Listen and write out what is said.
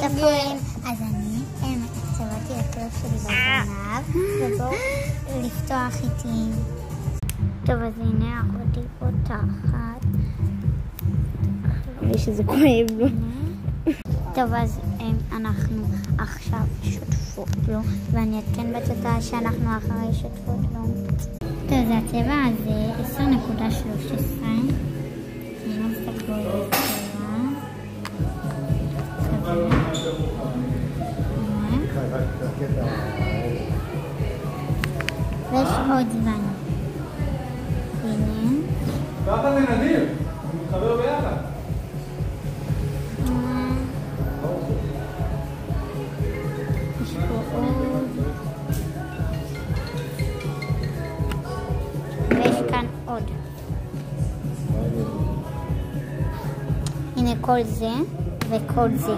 ספרים. אז אני צבעתי את הלב שלי בזנב, ובואו לפתוח איתי. טוב, אז הנה אחותי פותחת. ושזה כואב לו. טוב, אז אנחנו עכשיו שותפות לו, ואני אתן בתוצאה שאנחנו אחרי שותפות לו. טוב, זה הצבע הזה 10.13. אני לא מסתכלו על הצבע. ויש עוד זמן. הנה. ככה זה נדיר, אני מתחבר ביחד. יש פה עוד. ויש כאן עוד. הנה כל זה וכל זה.